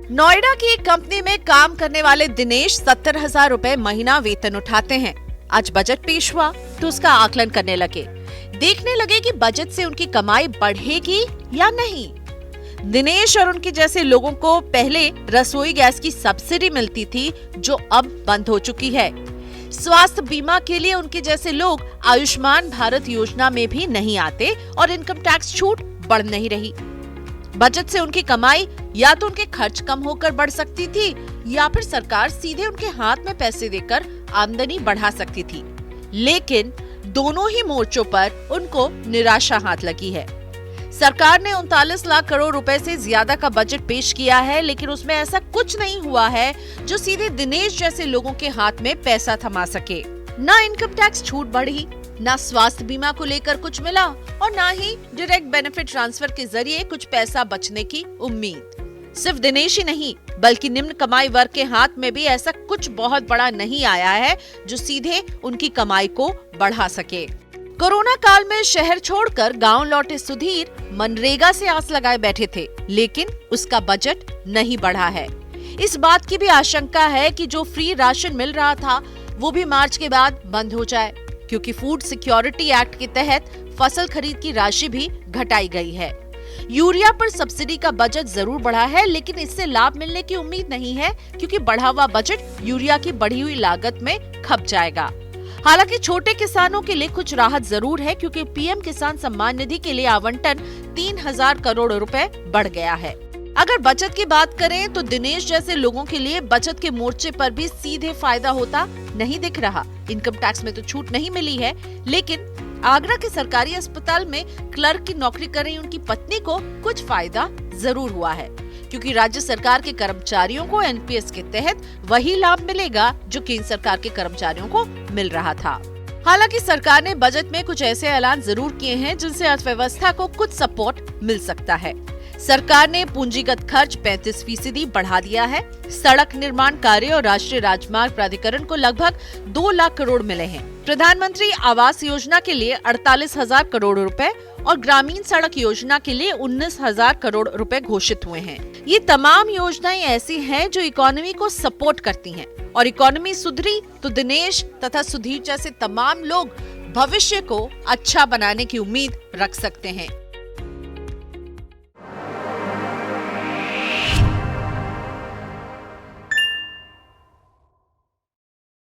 नोएडा की एक कंपनी में काम करने वाले दिनेश 70,000 रुपए महीना वेतन उठाते हैं। आज बजट पेश हुआ तो उसका आकलन करने लगे। देखने लगे कि बजट से उनकी कमाई बढ़ेगी या नहीं। दिनेश और उनके जैसे लोगों को पहले रसोई गैस की सब्सिडी मिलती थी, जो अब बंद हो चुकी है। स्वास्थ्य बीमा के लिए उनके जैसे लोग आयुष्मान भारत योजना में भी नहीं आते और इनकम टैक्स छूट बढ़ नहीं रही। बजट से उनकी कमाई या तो उनके खर्च कम होकर बढ़ सकती थी या फिर सरकार सीधे उनके हाथ में पैसे देकर आमदनी बढ़ा सकती थी। लेकिन दोनों ही मोर्चों पर उनको निराशा हाथ लगी है। सरकार ने 39 लाख करोड़ रुपए से ज्यादा का बजट पेश किया है, लेकिन उसमें ऐसा कुछ नहीं हुआ है जो सीधे दिनेश जैसे लोगों के हाथ में पैसा थमा सके। ना इनकम टैक्स छूट बढ़ी, ना स्वास्थ्य बीमा को लेकर कुछ मिला और ना ही डायरेक्ट बेनिफिट ट्रांसफर के जरिए कुछ पैसा बचने की उम्मीद। सिर्फ दिनेश ही नहीं, बल्कि निम्न कमाई वर्ग के हाथ में भी ऐसा कुछ बहुत बड़ा नहीं आया है जो सीधे उनकी कमाई को बढ़ा सके। कोरोना काल में शहर छोड़कर गांव लौटे सुधीर मनरेगा से आस लगाए बैठे थे, लेकिन उसका बजट नहीं बढ़ा है। इस बात की भी आशंका है कि जो फ्री राशन मिल रहा था वो भी मार्च के बाद बंद हो जाए, क्योंकि फूड सिक्योरिटी एक्ट के तहत फसल खरीद की राशि भी घटाई गई है। यूरिया पर सब्सिडी का बजट जरूर बढ़ा है, लेकिन इससे लाभ मिलने की उम्मीद नहीं है, क्योंकि बढ़ा हुआ बजट यूरिया की बढ़ी हुई लागत में खप जाएगा। हालांकि छोटे किसानों के लिए कुछ राहत जरूर है, क्योंकि पीएम किसान सम्मान निधि के लिए आवंटन 3,000 करोड़ रुपए बढ़ गया है। अगर बचत की बात करें तो दिनेश जैसे लोगों के लिए बचत के मोर्चे पर भी सीधे फायदा होता नहीं दिख रहा। इनकम टैक्स में तो छूट नहीं मिली है, लेकिन आगरा के सरकारी अस्पताल में क्लर्क की नौकरी कर रही उनकी पत्नी को कुछ फायदा जरूर हुआ है, क्योंकि राज्य सरकार के कर्मचारियों को एनपीएस के तहत वही लाभ मिलेगा जो केंद्र सरकार के कर्मचारियों को मिल रहा था। हालांकि सरकार ने बजट में कुछ ऐसे ऐलान जरूर किए हैं जिनसे अर्थव्यवस्था को कुछ सपोर्ट मिल सकता है। सरकार ने पूंजीगत खर्च 35% बढ़ा दिया है। सड़क निर्माण कार्य और राष्ट्रीय राजमार्ग प्राधिकरण को लगभग 2 लाख करोड़ मिले हैं। प्रधानमंत्री आवास योजना के लिए 48,000 करोड़ रुपए और ग्रामीण सड़क योजना के लिए 19,000 करोड़ रुपए घोषित हुए हैं। ये तमाम योजनाएं ऐसी हैं जो इकोनॉमी को सपोर्ट करती हैं, और इकोनॉमी सुधरी तो दिनेश तथा सुधीर जैसे तमाम लोग भविष्य को अच्छा बनाने की उम्मीद रख सकते हैं।